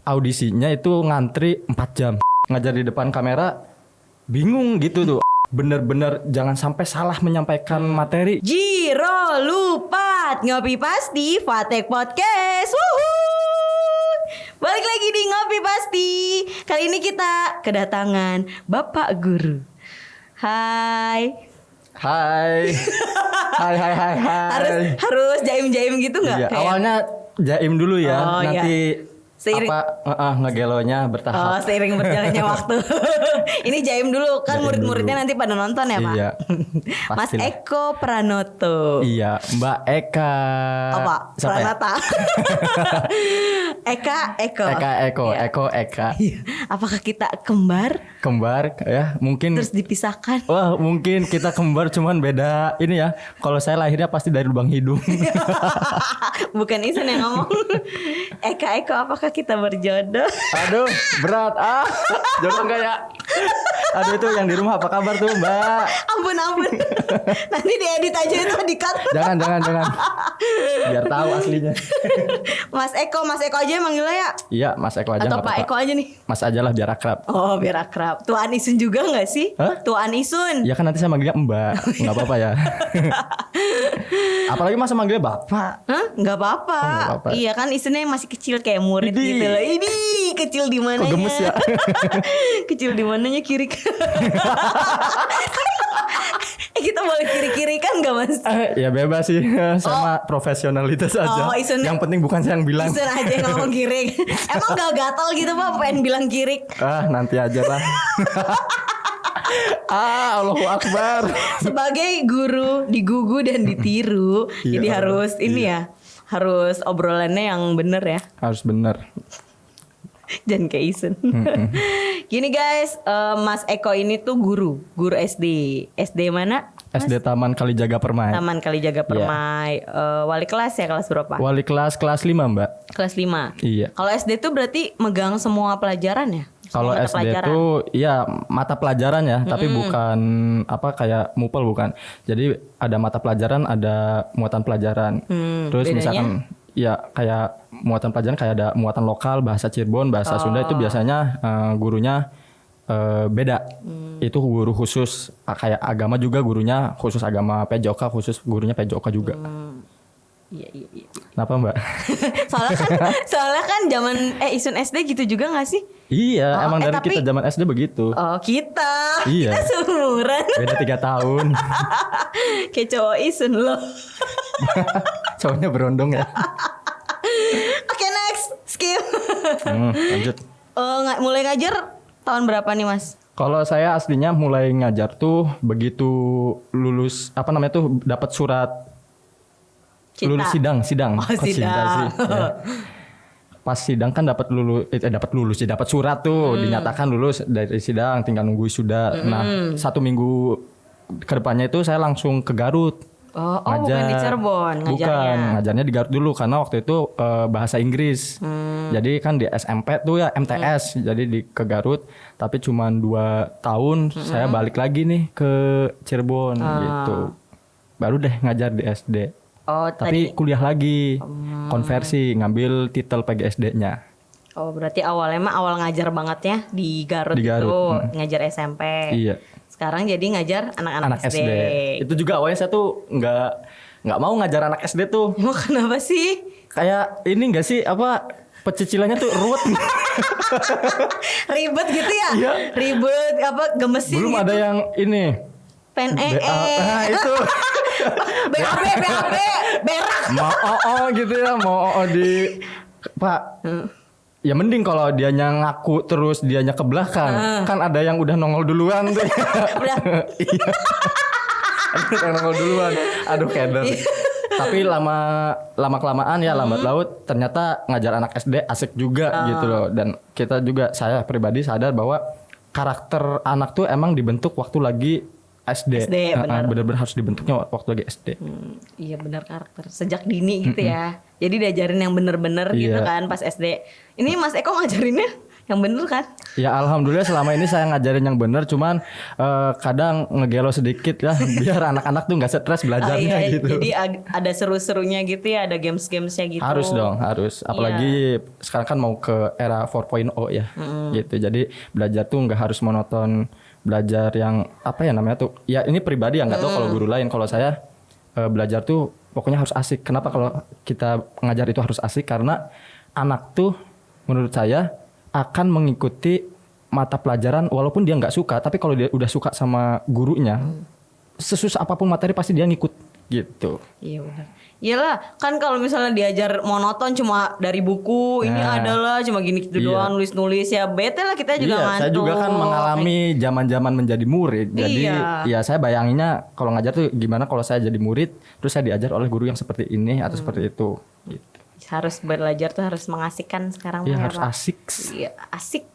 audisinya itu ngantri 4 jam. Ngajar di depan kamera bingung gitu tuh. Bener-bener jangan sampai salah menyampaikan materi. Jiro lupa ngopi pasti Fatek Podcast. Wuhuu. Balik lagi di Ngopi Pasti. Kali ini kita kedatangan Bapak Guru. Hai. Hai. Hai. Harus jaim-jaim gitu nggak? Iya, awalnya jaim dulu ya. Oh, nanti seiring ngegelonya bertahap. Seiring berjalannya waktu. Ini jaim dulu kan, murid-muridnya nanti pada nonton ya Pak. Iya. Mas Eko Pranoto. Iya, Mbak Eka. Apa? Siapa ya? Pranata. Eka. Iya. Apakah kita kembar? Kembar ya, mungkin. Terus dipisahkan? Wah, mungkin kita kembar cuman beda ini ya. Kalau saya lahirnya pasti dari lubang hidung. Bukan Isun yang ngomong. Eko, apakah kita berjodoh? Aduh, berat. Jodoh enggak ya? Aduh, itu yang di rumah apa kabar tuh, Mbak? Ampun. Nanti diedit aja itu, di-cut. Jangan. Biar tahu aslinya. Mas Eko aja manggilnya ya? Iya, Mas Eko aja. Atau Pak Eko aja nih? Mas aja lah biar akrab. Oh, biar akrab. Tuan Isun juga gak sih? Hah? Tuan Isun. Ya kan nanti saya manggilnya Mbak. Gak apa-apa ya. Apalagi masa manggilnya Bapak. Hah? Gak apa-apa. Oh, gak apa-apa. Iya kan Isunnya masih kecil kayak murid gitu loh. Ini kecil di mananya? Kok gemes ya? Kecil di mananya kiri. Kita boleh kiri-kiri kan gak Mas? Ya bebas sih. Sama profesionalitas aja. Isun, yang penting bukan saya yang bilang. Isun aja yang ngomong kiri. Emang gak gatal gitu Pak pengen bilang kiri? Nanti aja lah. Allahu Akbar. Sebagai guru digugu dan ditiru. Iya, jadi harus ini iya. ya. Harus obrolannya yang bener ya. Harus bener. Jangan kayak Isun. Gini guys, Mas Eko ini tuh guru SD. SD mana? Mas? SD Taman Kalijaga Permai. Taman Kalijaga Permai. Wali kelas ya, kelas berapa? Wali kelas 5 Mbak. Kelas 5. Iya. Kalau SD tuh berarti megang semua pelajaran ya? Kalau Semua mata SD pelajaran. tuh iya mata pelajaran ya, tapi bukan apa kayak mupel bukan. Jadi ada mata pelajaran, ada muatan pelajaran. Terus bedanya? misalkan ya kayak muatan pelajaran kayak ada muatan lokal, bahasa Cirebon, bahasa Sunda itu biasanya gurunya beda. Itu guru khusus kayak agama juga gurunya khusus agama PJOK, khusus gurunya PJOK juga. Iya. Kenapa Mbak? soalnya kan zaman Isun SD gitu juga gak sih? Iya, emang dari tapi- kita zaman SD begitu. Oh kita Iya. Kita seumuran. Beda 3 tahun. Kayak cowok Isun loh. Cowoknya berondong ya. Oke next, skip. Lanjut. Mulai ngajar tahun berapa nih Mas? Kalau saya aslinya mulai ngajar tuh begitu lulus dapat surat Cinta. lulus sidang. Oh, Kok cinta sidang. sih? Ya. Pas sidang kan dapat surat tuh dinyatakan lulus dari sidang, tinggal nunggu wisuda. Nah, 1 minggu kedepannya itu saya langsung ke Garut. Bukan di Cirebon ngajarnya. Bukan, ngajarnya di Garut dulu karena waktu itu bahasa Inggris. Jadi kan di SMP tuh ya MTS, jadi ke Garut. Tapi cuma 2 tahun saya balik lagi nih ke Cirebon gitu. Baru deh ngajar di SD. Tapi kuliah lagi, konversi, ngambil titel PGSD-nya. Oh berarti awalnya awal ngajar banget ya di Garut, itu ngajar SMP. Iya. Sekarang jadi ngajar anak-anak SD. Itu juga awalnya saya tuh nggak mau ngajar anak SD tuh. Emang kenapa sih? Kayak ini nggak sih pecicilannya tuh ruwet. Ribet gitu ya? Iya. Ribet gemesin Belum gitu. ada yang ini. PNEE. Nah itu. BAB, berak. Mau gitu ya, mau di Pak. Ya mending kalau dianya ngaku terus dianya ke belakang. Kan ada yang udah nongol duluan tuh. Udah. Iya. Ada yang nongol duluan. Aduh keder. Tapi lama kelamaan ya lambat laut ternyata ngajar anak SD asik juga gitu loh. Dan kita juga, saya pribadi sadar bahwa karakter anak tuh emang dibentuk waktu lagi SD benar. Benar-benar harus dibentuknya waktu lagi SD. Iya benar, karakter sejak dini gitu ya. Jadi diajarin yang bener-bener gitu kan pas SD. Ini Mas Eko ngajarinnya Yang bener kan? Ya alhamdulillah selama ini saya ngajarin yang benar, cuman kadang ngegelo sedikit ya biar anak-anak tuh nggak stres belajarnya gitu. Jadi ada seru-serunya gitu ya, ada games-gamesnya gitu. Harus dong, harus. Apalagi sekarang kan mau ke era 4.0 ya, gitu. Jadi belajar tuh nggak harus monoton, belajar yang apa ya namanya tuh. Ya ini pribadi ya, nggak tahu kalau guru lain. Kalau saya belajar tuh pokoknya harus asik. Kenapa kalau kita ngajar itu harus asik? Karena anak tuh menurut saya akan mengikuti mata pelajaran walaupun dia nggak suka, tapi kalau dia udah suka sama gurunya, sesusah apapun materi pasti dia ngikut gitu. Iya benar. Iyalah, kan kalau misalnya diajar monoton cuma dari buku, ini adalah cuma gini gitu doang, nulis-nulis ya bete lah kita juga ngantuk. Saya juga kan mengalami zaman-zaman menjadi murid. Jadi ya saya bayanginnya kalau ngajar tuh gimana kalau saya jadi murid, terus saya diajar oleh guru yang seperti ini atau seperti itu gitu. Harus belajar tuh harus mengasihkan sekarang. Iya harus asik. Iya asik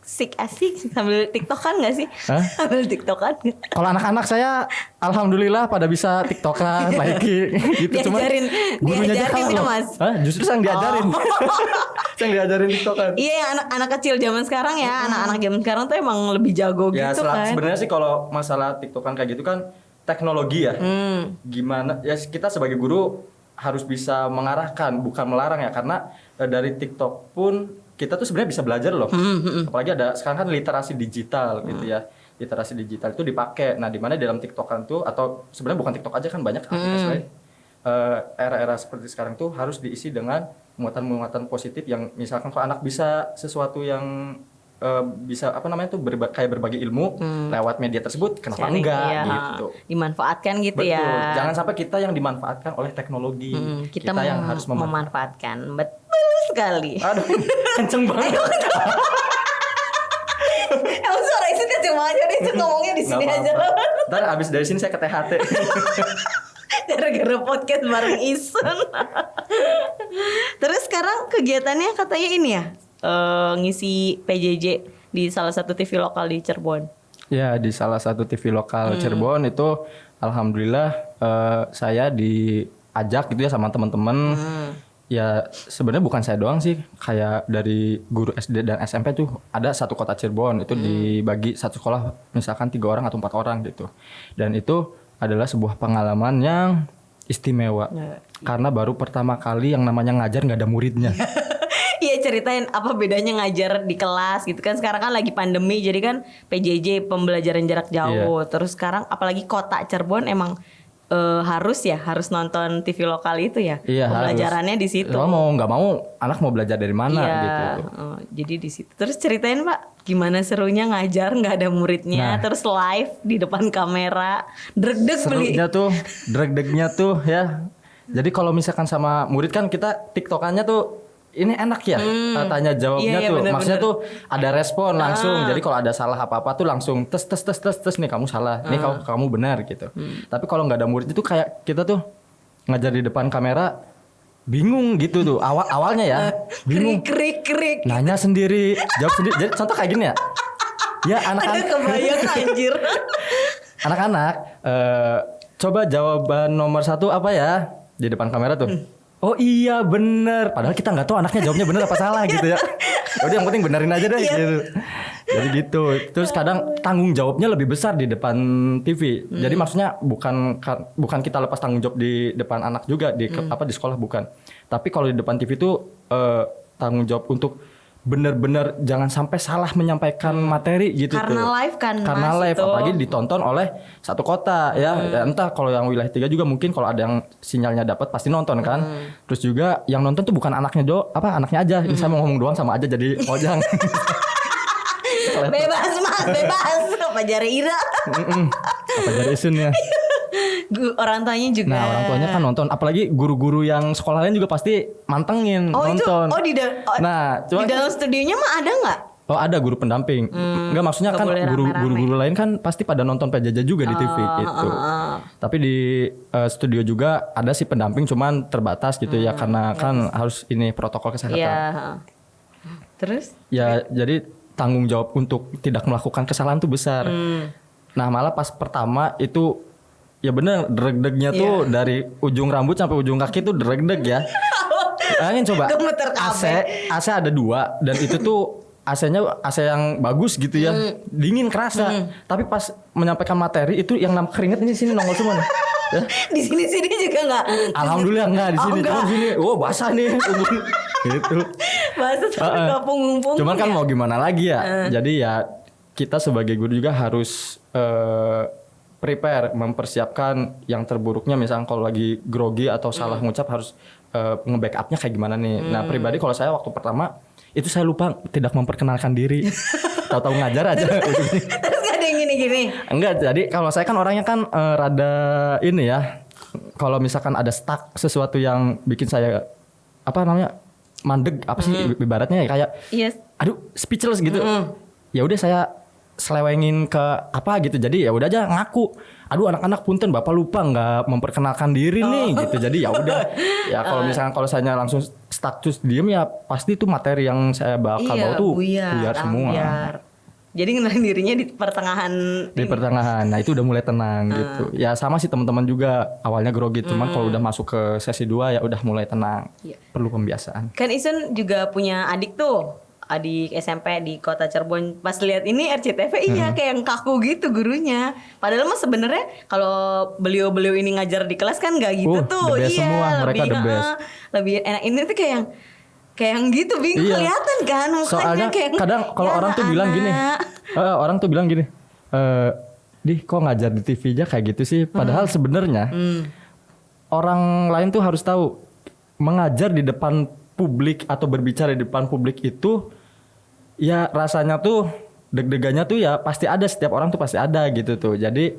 sambil tiktokan nggak sih? Sambil tiktokan. Kalau anak-anak saya alhamdulillah pada bisa tiktokan, gitu. Diajarin, gurunya diajarin gitu mas. Justru saya yang diajarin. Saya yang diajarin tiktokan. Iya yang anak kecil zaman sekarang ya, anak-anak zaman sekarang tuh emang lebih jago ya, gitu kan. Sebenarnya sih kalau masalah tiktokan kayak gitu kan teknologi ya. Gimana ya kita sebagai guru harus bisa mengarahkan, bukan melarang ya, karena dari TikTok pun kita tuh sebenarnya bisa belajar loh. Apalagi ada sekarang kan literasi digital gitu ya. Literasi digital itu dipakai. Nah, di mana dalam TikTokan tuh atau sebenarnya bukan TikTok aja kan banyak aplikasi lain. Era-era seperti sekarang tuh harus diisi dengan muatan-muatan positif yang misalkan kalau anak bisa sesuatu yang bisa apa namanya tuh kayak berbagi ilmu lewat media tersebut, kenapa enggak gitu. Dimanfaatkan gitu. Betul. Ya. Jangan sampai kita yang dimanfaatkan oleh teknologi. Kita yang harus memanfaatkan. Betul sekali. Aduh, kenceng banget. Emang suara Isun kenceng banget, jadi Isun ngomongnya di sini aja. Ntar abis dari sini saya ke THT. Gara-gara podcast bareng Isun. Terus sekarang kegiatannya katanya ini ya, ngisi PJJ di salah satu TV lokal di Cirebon. Ya, di salah satu TV lokal Cirebon itu alhamdulillah saya diajak gitu ya sama teman-teman. Ya sebenarnya bukan saya doang sih, kayak dari guru SD dan SMP tuh ada satu kota Cirebon itu dibagi satu sekolah misalkan 3 orang atau 4 orang gitu. Dan itu adalah sebuah pengalaman yang istimewa. Karena baru pertama kali yang namanya ngajar nggak ada muridnya. Iya, ceritain apa bedanya ngajar di kelas gitu kan. Sekarang kan lagi pandemi, jadi kan PJJ pembelajaran jarak jauh. Terus sekarang apalagi kota Cirebon emang harus nonton TV lokal itu ya. Pembelajarannya di situ. Mau nggak mau anak mau belajar dari mana gitu. Jadi di situ. Terus ceritain Pak, gimana serunya ngajar nggak ada muridnya, terus live di depan kamera, dreg-deg beli. Dreg-degnya tuh ya. Jadi kalau misalkan sama murid kan kita tiktokannya tuh ini enak ya, tanya jawabnya tuh, maksudnya tuh ada respon langsung. Jadi kalau ada salah apa-apa tuh langsung tes nih kamu salah, nih kamu benar gitu. Tapi kalau nggak ada murid itu kayak kita tuh ngajar di depan kamera bingung gitu tuh. Awalnya ya bingung. Krik. Nanya sendiri, jawab sendiri. Jadi contoh kayak gini ya. Ya anak-anak. Ada kebayang anjir. Anak-anak, coba jawaban nomor 1 apa ya di depan kamera tuh. Oh iya bener. Padahal kita nggak tahu anaknya jawabnya bener apa salah gitu ya. Udah yang penting benerin aja deh gitu. Jadi gitu. Terus kadang tanggung jawabnya lebih besar di depan TV. Jadi maksudnya bukan kita lepas tanggung jawab di depan anak juga di sekolah bukan. Tapi kalau di depan TV itu tanggung jawab untuk bener-bener jangan sampai salah menyampaikan materi gitu. Karena live kan. Karena live itu. Apalagi ditonton oleh satu kota ya. Entah kalau yang wilayah 3 juga mungkin kalau ada yang sinyalnya dapat pasti nonton kan. Terus juga yang nonton tuh bukan anaknya anaknya aja. Ini saya mau ngomong doang sama aja jadi mojang. Bebas mas, bebas. Apa jari Ira? Apa jari Isun ya. Orang tuanya juga. Nah orang tuanya kan nonton. Apalagi guru-guru yang sekolah lain juga pasti mantengin nonton. Di dalam studionya mah ada nggak? Oh ada guru pendamping. Enggak maksudnya kan guru-guru lain kan pasti pada nonton PJJ juga di TV gitu. Tapi di studio juga ada sih pendamping cuman terbatas gitu ya karena kan harus ini protokol kesehatan. Iya. Terus? Ya jadi tanggung jawab untuk tidak melakukan kesalahan tuh besar. Nah malah pas pertama itu ya bener dreg-degnya tuh dari ujung rambut sampai ujung kaki tuh dreg-deg ya. Bayangin coba AC ada 2 dan itu tuh AC-nya AC yang bagus gitu ya, dingin kerasa. Tapi pas menyampaikan materi itu yang keringet ini sini nongol semua nih. Ya. Di sini juga nggak? Alhamdulillah enggak di sini, cuma sini, basah nih, gitu. Bahasa tapi nggak punggung-punggung. Cuman kan mau gimana lagi ya? Jadi ya kita sebagai guru juga harus prepare, mempersiapkan yang terburuknya. Misalnya kalau lagi grogi atau salah ngucap harus nge-backupnya kayak gimana nih. Nah pribadi kalau saya waktu pertama itu saya lupa tidak memperkenalkan diri. Tahu-tahu ngajar aja. Terus gak ada yang gini-gini? Enggak, jadi kalau saya kan orangnya kan rada ini ya. Kalau misalkan ada stuck sesuatu yang bikin saya mandeg apa sih ibaratnya ya kayak aduh speechless gitu. Ya udah saya selewengin ke apa gitu. Jadi ya udah aja ngaku. Aduh anak-anak punten Bapak lupa nggak memperkenalkan diri nih gitu. Jadi ya udah. Ya kalau misalkan kalau saya langsung stuck terus diem ya pasti itu materi yang saya bakal bawa tuh buyar semua. Jadi ngenalin dirinya di pertengahan. Di pertengahan. Nah itu udah mulai tenang gitu. Ya sama sih teman-teman juga awalnya grogi. Cuman kalau udah masuk ke sesi 2 ya udah mulai tenang. Perlu pembiasaan. Kan Isun juga punya adik tuh. Adik SMP di kota Cirebon. Pas lihat ini RCTV kayak yang kaku gitu gurunya. Padahal mah sebenarnya kalau beliau-beliau ini ngajar di kelas kan nggak gitu tuh. The best semua, mereka the best. Lebih enak ini tuh kayak yang gitu bingung kelihatan kan. Soalnya kayak kadang kalau orang tuh bilang gini. Orang tuh bilang gini. Di kok ngajar di TV aja kayak gitu sih. Padahal sebenarnya orang lain tuh harus tahu mengajar di depan publik atau berbicara di depan publik itu ya rasanya tuh deg-degannya tuh ya pasti ada, setiap orang tuh pasti ada gitu tuh. Jadi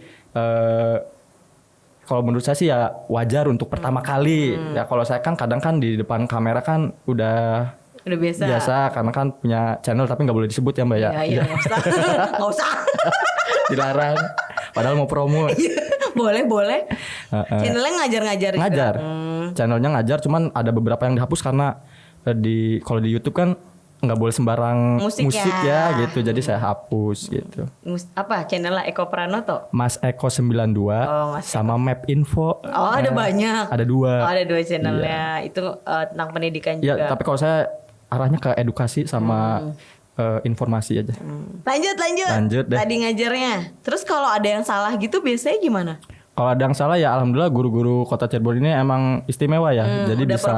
kalau menurut saya sih ya wajar untuk pertama kali. Ya kalau saya kan kadang kan di depan kamera kan udah biasa karena kan punya channel tapi nggak boleh disebut ya Mbak ya. Iya nggak usah. Dilarang. Padahal mau promo. boleh. Channelnya ngajar-ngajar. Ngajar. Channelnya ngajar, cuman ada beberapa yang dihapus karena kalau di YouTube kan nggak boleh sembarang musik ya gitu. Jadi saya hapus gitu. Apa channelnya Eko Pranoto? Mas Eko 92 sama Map Info. Ada banyak. Ada 2. Ada 2 channelnya. Itu tentang pendidikan juga. Ya, tapi kalau saya arahnya ke edukasi sama informasi aja. Lanjut deh. Tadi ngajarnya. Terus kalau ada yang salah gitu biasanya gimana? Kalau ada yang salah ya alhamdulillah guru-guru Kota Cirebon ini emang istimewa ya. Jadi bisa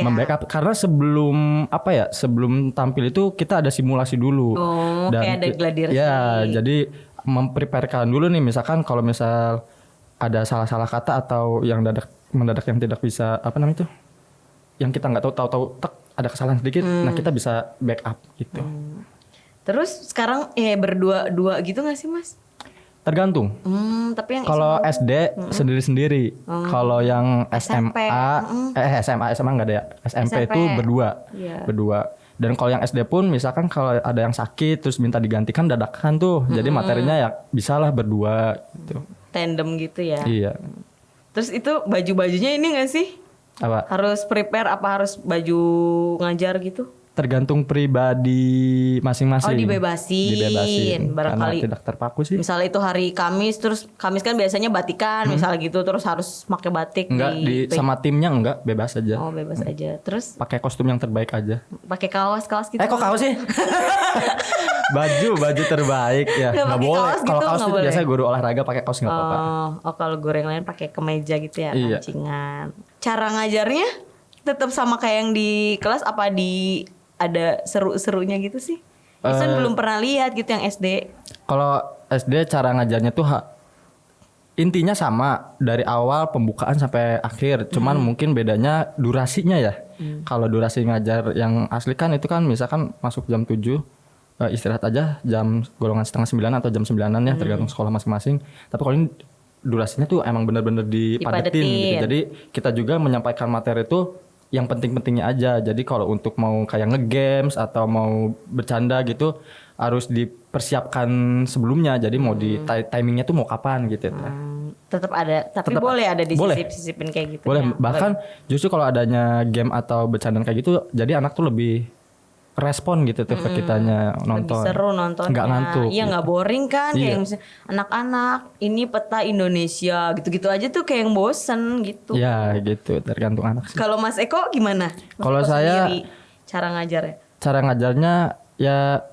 membackup karena sebelum tampil itu kita ada simulasi dulu. Dan kayak ada gladiressi. Ya, jadi mempreparekan dulu nih misalkan kalau misal ada salah-salah kata atau yang mendadak yang tidak bisa itu yang kita nggak tahu ada kesalahan sedikit, nah kita bisa backup gitu. Terus sekarang berdua gitu nggak sih Mas? Tergantung. Tapi yang kalau SD sendiri-sendiri. Kalau yang SMA nggak ada ya. SMP itu berdua. Dan kalau yang SD pun misalkan kalau ada yang sakit terus minta digantikan dadakan tuh. Jadi materinya ya bisalah berdua gitu. Tandem gitu ya. Iya. Terus itu baju-bajunya ini nggak sih? Apa? Harus prepare apa harus baju ngajar gitu? Tergantung pribadi masing-masing. Dibebasin. Barangkali tidak terpaku sih. Misalnya itu hari Kamis, terus Kamis kan biasanya batikan, misalnya gitu, terus harus pakai batik. Enggak, sama timnya enggak, bebas aja. Oh, bebas aja. Terus pakai kostum yang terbaik aja. Pakai kaos gitu. Kok kaos sih? baju terbaik ya. Enggak boleh. Kalau kaos itu biasanya guru olahraga pakai kaos enggak apa-apa. Oh, kalau guru yang lain pakai kemeja gitu ya, rancingan. Cara ngajarnya tetap sama kayak yang di kelas apa ada seru-serunya gitu sih? Isun belum pernah lihat gitu yang SD. Kalau SD cara ngajarnya tuh intinya sama dari awal pembukaan sampai akhir. Cuman mungkin bedanya durasinya ya. Kalau durasi ngajar yang asli kan itu kan misalkan masuk jam 7 istirahat aja jam golongan setengah 9 atau jam 9-an ya tergantung sekolah masing-masing. Tapi kalau ini durasinya tuh emang benar-benar dipadetin gitu. Jadi kita juga menyampaikan materi itu yang penting-pentingnya aja. Jadi kalau untuk mau kayak nge-games atau mau bercanda gitu harus dipersiapkan sebelumnya. Jadi mau di timingnya tuh mau kapan gitu. Tetap ada, tapi boleh ada disisip-sisipin kayak gitu. Boleh. Bahkan justru kalau adanya game atau bercandaan kayak gitu, jadi anak tuh lebih respon gitu tuh ke kitanya nonton. Lebih seru nontonnya. Nggak ngantuk. Iya nggak boring kan. Kayak misalnya anak-anak ini peta Indonesia gitu-gitu aja tuh kayak yang bosen gitu. Ya gitu tergantung anak sih. Kalau Mas Eko gimana? Kalau saya cara ngajarnya? Cara ngajarnya Ya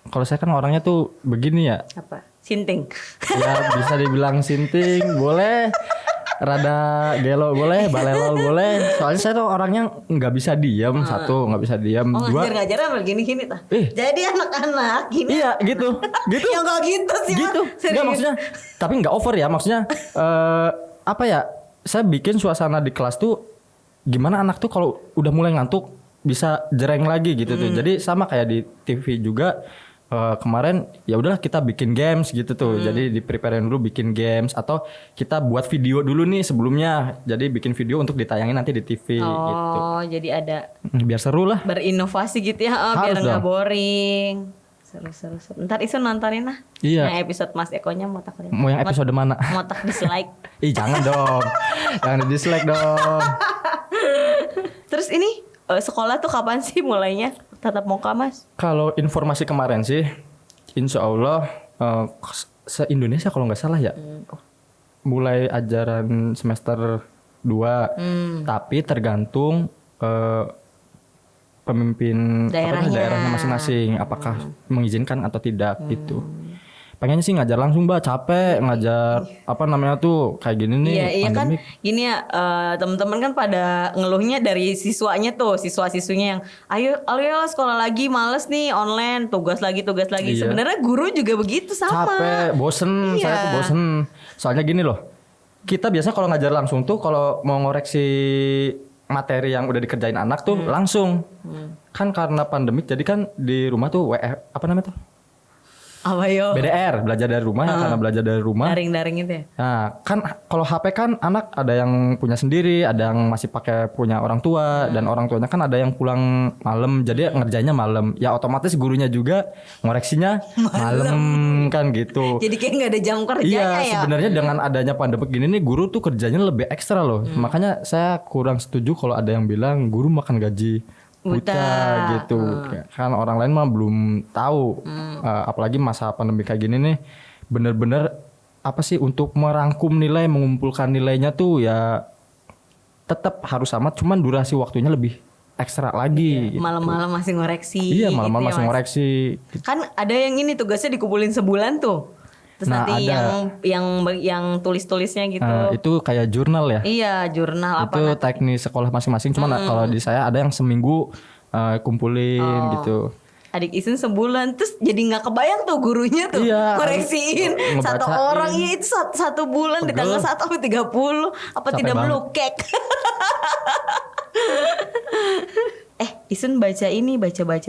kalau saya kan orangnya tuh begini ya. Apa? Sinting. Ya bisa dibilang sinting boleh, rada gelo boleh, balelol boleh. Soalnya saya tuh orangnya nggak bisa diam, satu nggak bisa diam, Oh dua. ngajar-ngajar sama gini-gini tah. Ih. Jadi anak-anak gini. Iya gitu, gitu. Ya enggak gitu sih. Gitu. Mah. Serius. Enggak maksudnya, tapi nggak over ya maksudnya. Apa ya? Saya bikin suasana di kelas tuh gimana anak tuh kalau udah mulai ngantuk bisa jereng lagi gitu tuh. Jadi sama kayak di TV juga. Kemarin ya udahlah kita bikin games gitu tuh. Jadi di preparein dulu bikin games atau kita buat video dulu nih sebelumnya. Jadi bikin video untuk ditayangin nanti di TV gitu. Oh, jadi ada Biar seru lah. berinovasi gitu ya, biar Harus nggak dong. boring. Seru. Ntar Isun nontonin lah. Iya. Yang episode Mas Eko-nya mau tak Mau yang episode mana? Mau tak dislike. Ih jangan dong. Jangan di dislike dong. Terus ini sekolah tuh kapan sih mulainya? Tatap muka Mas? Kalau informasi kemarin sih, insya Allah se-Indonesia kalau nggak salah ya, mulai ajaran semester 2. Tapi tergantung pemimpin daerahnya masing-masing, apakah mengizinkan atau tidak gitu. Pengennya sih ngajar langsung Mbak, capek ngajar apa namanya tuh kayak gini nih. Iya kan pandemik. gini ya teman-teman kan pada ngeluhnya dari siswanya tuh siswa-siswinya yang ayo sekolah lagi males nih online tugas lagi Iya. sebenarnya guru juga begitu sama Capek, bosen, Iya. saya tuh bosen. Soalnya gini loh, kita biasa kalau ngajar langsung tuh kalau mau ngoreksi materi yang udah dikerjain anak tuh langsung. Kan karena pandemik jadi kan di rumah tuh apa namanya tuh? apa yo BDR, belajar dari rumah ya, karena belajar dari rumah. daring itu ya Nah, kan kalau HP kan anak ada yang punya sendiri, ada yang masih pakai punya orang tua dan orang tuanya kan ada yang pulang malam, jadi ngerjainnya malam. Ya otomatis gurunya juga ngoreksinya malam kan gitu. jadi kayak nggak ada jam kerjanya Iya, ya sebenarnya dengan adanya pandemi gini nih guru tuh kerjanya lebih ekstra loh. Makanya saya kurang setuju kalau ada yang bilang guru makan gaji buta gitu. Kan orang lain mah belum tahu. Apalagi masa pandemi kayak gini nih bener-bener apa sih untuk merangkum nilai, mengumpulkan nilainya tuh ya tetap harus sama, cuman durasi waktunya lebih ekstra lagi. Gitu. malam-malam masih ngoreksi Iya, malam-malam gitu ya, masih Mas. ngoreksi. Kan ada yang ini tugasnya dikumpulin sebulan tuh terus Nah, nanti ada. yang tulis-tulisnya gitu Itu kayak jurnal ya. iya jurnal apa Itu teknis sekolah masing-masing. Cuman kalau di saya ada yang seminggu kumpulin gitu. adik Isun sebulan terus jadi nggak kebayang tuh gurunya tuh Iya, koreksiin satu ngebacain. orang ya itu satu bulan di tanggal 1 sampai 30 apa Capek tidak banget. melukek. Isun baca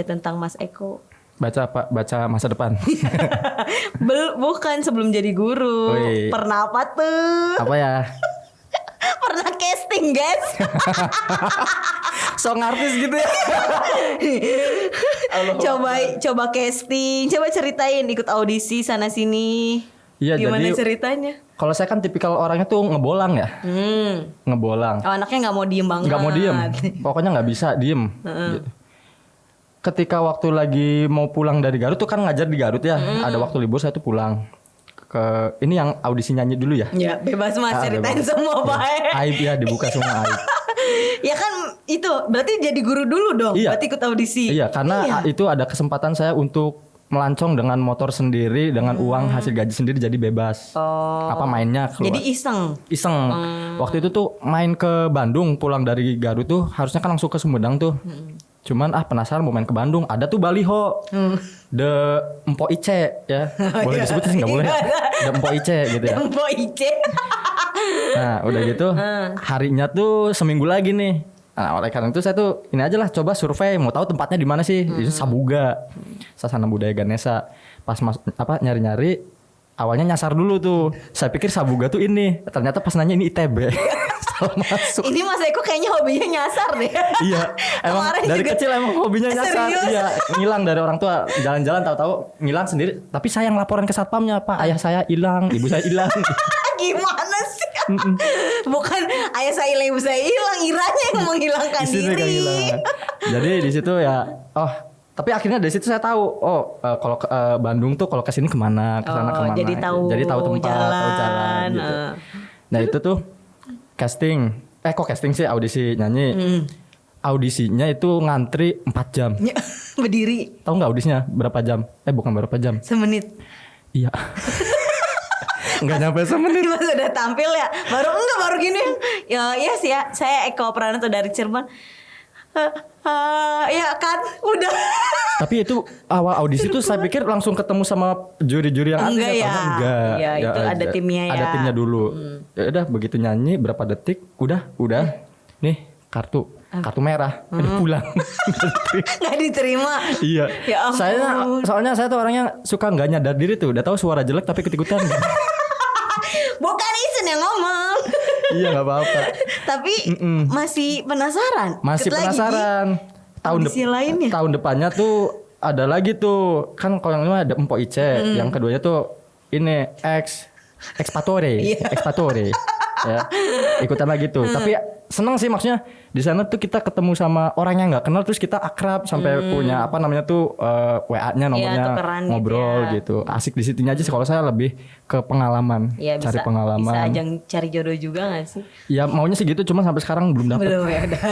tentang Mas Eko. Baca apa? Baca masa depan. Bukan sebelum jadi guru. Wih. Pernah apa tuh? Apa ya? Pernah casting guys. Song artis gitu ya. coba casting, coba ceritain ikut audisi sana sini. Iya, Gimana jadi ceritanya? kalau saya kan tipikal orangnya tuh ngebolang ya. Ngebolang. Oh, anaknya nggak mau diem banget. Nggak mau diem. Pokoknya nggak bisa diem. Gitu. Ketika waktu lagi mau pulang dari Garut tuh kan ngajar di Garut ya. Ada waktu libur saya tuh pulang ke ini yang audisi nyanyi dulu ya. Ya bebas Mas ceritain bebas. semua baik. Aib ya, dibuka semua aib. Ya kan itu berarti jadi guru dulu dong. Iya. Berarti ikut audisi. Iya, karena itu ada kesempatan saya untuk melancong dengan motor sendiri, dengan uang hasil gaji sendiri, jadi bebas. Apa mainnya keluar. Jadi iseng. Waktu itu tuh main ke Bandung, pulang dari Garut tuh harusnya kan langsung ke Sumedang tuh. Cuman penasaran mau main ke Bandung, ada tuh baliho. The Empo Ice ya. Boleh disebut sih nggak boleh. The Empo Ice gitu ya. Tempo Ice. Nah, udah gitu harinya tuh seminggu lagi nih. Nah, oleh karena itu saya tuh ini aja lah coba survei, mau tahu tempatnya di mana sih? Di Sabuga. Sasana Budaya Ganesha. Pas nyari-nyari awalnya nyasar dulu tuh. Saya pikir Sabuga tuh ini, ternyata pas nanya ini ITB. Salah masuk. Ini Mas Eko kayaknya hobinya nyasar deh. Iya, emang Kemarin dari juga- kecil emang hobinya nyasar. Serius? Iya, ngilang dari orang tua, jalan-jalan tahu-tahu ngilang sendiri. Tapi saya yang laporan ke satpamnya, Pak, ayah saya hilang, ibu saya hilang. Gimana sih? Bukan ayah saya hilang, ibu saya hilang, Iranya yang menghilangkan Di situ diri. kayak hilang. Jadi di situ ya, tapi akhirnya dari situ saya tahu, kalau ke Bandung tuh kalau ke sini kemana, ke sana kemana. jadi tahu tempat, tahu jalan gitu. Nah itu tuh casting, kok casting sih audisi nyanyi. audisinya itu ngantri 4 jam. Berdiri Tahu nggak audisinya berapa jam? Bukan berapa jam. semenit. Iya. Nggak nyampe semenit. Mas udah tampil ya, baru gini. Ya iya sih ya, saya Eko Pranata dari Cirebon. Ya kan, udah. Tapi itu awal audisi tuh saya pikir langsung ketemu sama juri-juri yang Enggak ada. ya. Enggak. Ya, itu ada timnya ya. Ada timnya dulu. Ya udah begitu nyanyi berapa detik, udah. Nih kartu merah, udah pulang. Nggak diterima. Iya. Ya ampun. Soalnya saya tuh orangnya suka nggak nyadar diri tuh. Udah tahu suara jelek tapi ikut-ikutan. Bukan Isen yang ngomong. Iya nggak apa-apa. Tapi masih penasaran. Masih Ikut lagi penasaran. audisi lainnya. Tahun depannya tuh ada lagi tuh. Kan kalau yang ini ada Empo Ice, yang keduanya tuh ini Expatore. Ya. Ikutan lagi tuh. Tapi seneng sih maksudnya di sana tuh kita ketemu sama orang yang nggak kenal terus kita akrab sampai punya apa namanya tuh WA-nya nomornya tukeran ngobrol gitu. Asik di situnya aja sih kalau saya lebih ke pengalaman, Ya, cari bisa pengalaman. ajang cari jodoh juga gak sih? Ya maunya sih gitu cuman sampai sekarang belum dapet. Belum ya udah.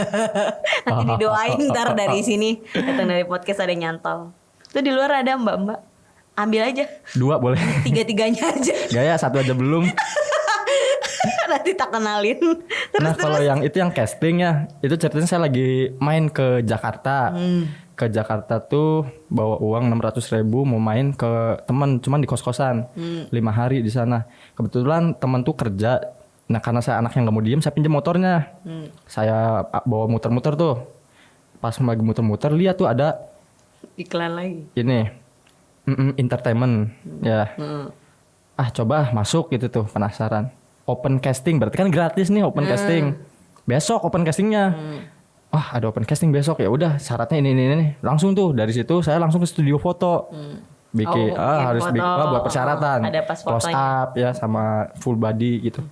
Nanti didoain ntar dari sini datang dari podcast ada yang nyantol. Tuh di luar ada mbak-mbak. Ambil aja 2 boleh. 3-3-nya aja. Gaya 1 aja belum. Nanti tak kenalin. Nah kalau yang itu yang casting ya, itu ceritanya saya lagi main ke Jakarta. Ke Jakarta tuh bawa uang 600.000 mau main ke teman, cuman di kos-kosan 5 hari di sana. Kebetulan teman tuh kerja. Nah karena saya anak yang nggak mau diem, saya pinjam motornya. Saya bawa muter-muter tuh. Pas lagi muter-muter lihat tuh ada Iklan lagi. ini entertainment ya. Coba masuk gitu tuh, penasaran. Open casting berarti kan gratis nih open casting. Besok open castingnya. Ada open casting besok, ya udah syaratnya ini. Langsung tuh dari situ saya langsung ke studio foto. Bikin harus foto. bikin buat persyaratan. Ada pas close fotonya. up ya sama full body gitu.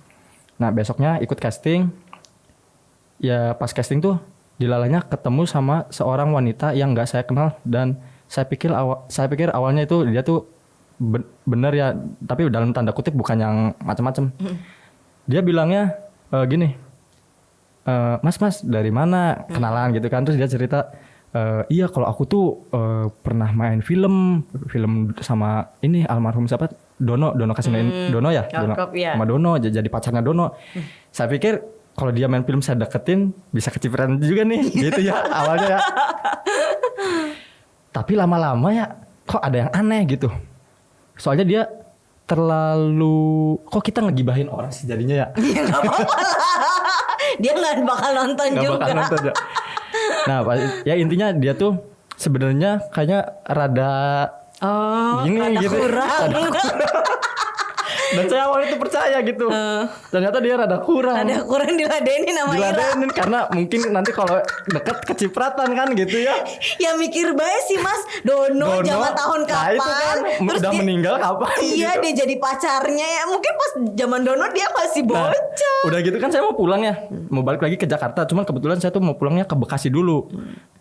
Nah, besoknya ikut casting. Ya pas casting tuh dilalanya ketemu sama seorang wanita yang enggak saya kenal dan saya pikir awalnya itu dia tuh bener ya, tapi dalam tanda kutip bukan yang macam-macam. Dia bilangnya gini, mas dari mana, kenalan gitu kan. Terus dia cerita, iya kalau aku tuh pernah main film sama ini almarhum siapa, Dono Kasinain, Dono ya, ya. sama Dono jadi pacarnya Dono. Saya pikir kalau dia main film saya deketin bisa kecipratan juga nih, gitu ya awalnya ya. Tapi lama-lama ya kok ada yang aneh gitu. Soalnya dia terlalu, kok kita ngegibahin orang sih jadinya ya. Ya gak apa-apa lah. Dia gak bakal nonton Gak juga. bakal nonton ya. Nah ya intinya dia tuh sebenarnya kayaknya rada gini rada gitu. kurang. Dan saya awalnya tuh percaya gitu. Ternyata dia rada kurang. Rada kurang diladenin sama Ira. Diladenin karena mungkin nanti kalau deket kecipratan kan gitu ya. Ya mikir baik sih Mas Dono zaman tahun Nah, kapan. itu kan udah meninggal kapan Iya gitu. dia jadi pacarnya ya. Mungkin pas zaman Dono dia masih Nah, bocah. udah gitu kan saya mau pulang ya. Mau balik lagi ke Jakarta. Cuman kebetulan saya tuh mau pulangnya ke Bekasi dulu.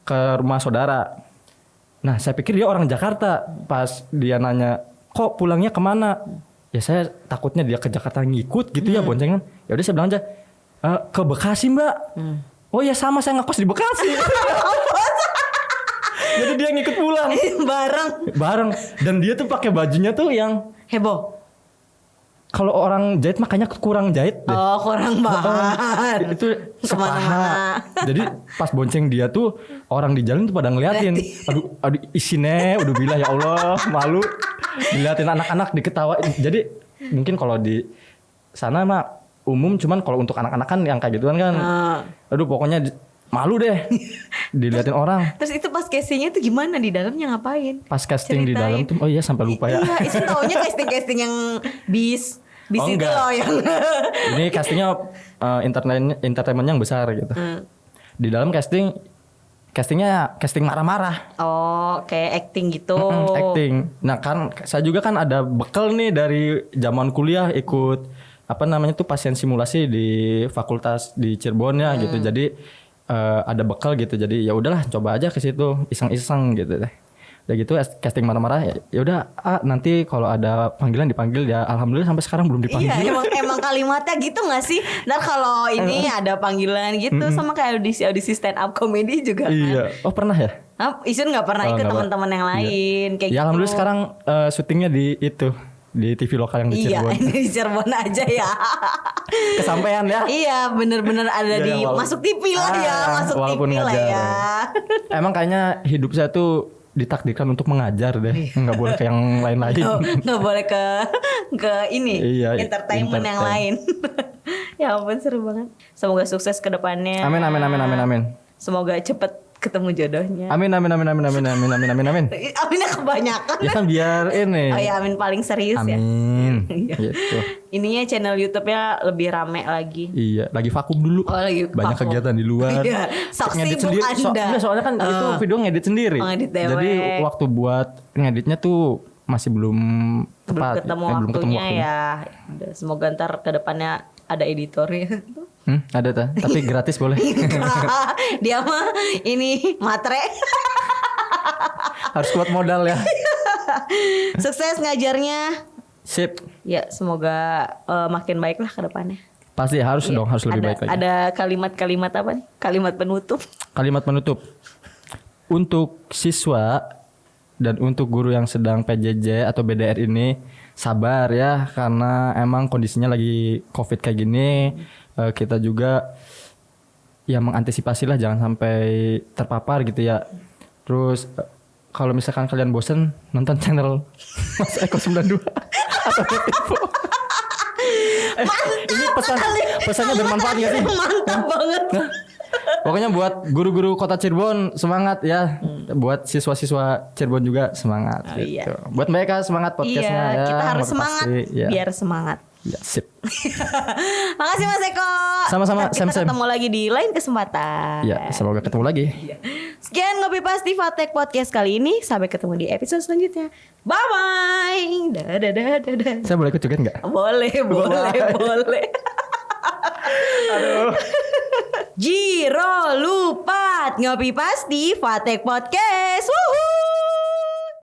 Ke rumah saudara. Nah saya pikir dia orang Jakarta. Pas dia nanya, kok pulangnya kemana? Ya saya takutnya dia ke Jakarta ngikut gitu ya boncengan. Ya udah saya bilang aja, ke Bekasi mbak. Oh ya sama, saya ngekos di Bekasi. Jadi dia ngikut pulang. Bareng. Dan dia tuh pakai bajunya tuh yang heboh. Kalau orang jahit makanya kurang jahit deh. Oh kurang banget. Itu sepaha. Jadi pas bonceng dia tuh orang di jalan tuh pada ngeliatin. Aduh isinya udah bilang ya Allah malu. Diliatin anak-anak diketawain. Jadi mungkin kalau di sana mah umum, cuman kalau untuk anak-anak kan yang kayak gituan kan. Aduh pokoknya malu deh diliatin orang. Terus itu pas castingnya tuh gimana, di dalamnya ngapain? Pas casting di dalam tuh, oh iya sampai lupa ya. Iya, Isin taunya casting yang bis itu enggak. loh yang. Ini castingnya entertainment yang besar gitu. Di dalam castingnya casting marah-marah. Oh, kayak acting gitu. Acting. Nah kan saya juga kan ada bekal nih dari zaman kuliah ikut apa namanya tuh pasien simulasi di fakultas di Cirebon ya gitu. Jadi ada bekal gitu. Jadi ya udahlah coba aja ke situ iseng-iseng gitu deh. Ya gitu casting marah-marah ya udah nanti kalau ada panggilan dipanggil ya, alhamdulillah sampai sekarang belum dipanggil. Iya, emang kalimatnya gitu gak sih? Ntar kalau ini ada panggilan gitu sama kayak audisi stand up comedy juga kan. Iya. Oh pernah ya? Isun gak pernah ikut nggak teman-teman yang lain kayak Ya gitu. alhamdulillah sekarang syutingnya di TV lokal yang di Iya, Cirebon. ini di Cirebon aja ya. Kesampaian ya. Iya, bener-bener ada di masuk TV lah ya, masuk walaupun TV lah ngajar. ya. Emang kayaknya hidup saya tuh ditakdirkan untuk mengajar deh, nggak boleh ke yang lain-lain. Nggak boleh ke ini Iya, entertainment yang lain. Ya ampun seru banget. Semoga sukses ke depannya. Amin. Semoga cepet ketemu jodohnya. Amin. Aminnya kebanyakan. Ya kan biar ini. Oh ya, amin paling serius ya. Amin. Iya. Gitu. Ininya channel YouTube-nya lebih rame lagi. Iya, lagi vakum dulu. Oh, lagi banyak vakum. kegiatan di luar. Iya, sok Ngedit sibuk sendiri. Anda. Soalnya kan itu video ngedit sendiri. Ngedit dewek. Jadi waktu buat ngeditnya tuh masih belum tepat. Belum ketemu waktunya ya. Udah, semoga ntar ke depannya ada editornya. Ada tapi gratis boleh. Dia mah ini matre. Harus kuat modal ya. Sukses ngajarnya. Sip. Ya semoga makin baik lah ke depannya. Pasti harus dong, harus lebih baik lagi. Ada kalimat-kalimat apa nih? Kalimat penutup. Kalimat penutup. Untuk siswa dan untuk guru yang sedang PJJ atau BDR ini sabar ya, karena emang kondisinya lagi COVID kayak gini. Kita juga ya mengantisipasi lah jangan sampai terpapar gitu ya. Terus kalau misalkan kalian bosen nonton channel Mas Eko 92 atau Info. Ini pesannya bermanfaat gak sih? Mantap banget. Pokoknya buat guru-guru Kota Cirebon semangat ya. Buat siswa-siswa Cirebon juga semangat gitu. Iya. Buat mereka semangat podcastnya ya. Kita harus motivasi, semangat ya. biar semangat. Ya, sip. Makasih Mas Eko. Sama-sama, Kita Sam. ketemu lagi di lain kesempatan. Ya, semoga ketemu lagi. Sekian Ngopi Pas di Fatek Podcast kali ini. Sampai ketemu di episode selanjutnya. Bye-bye. Dadah. Saya boleh ikut juga enggak? Boleh. Aduh. Jiro Lupat Ngopi Pas di Fatek Podcast. Wuhu.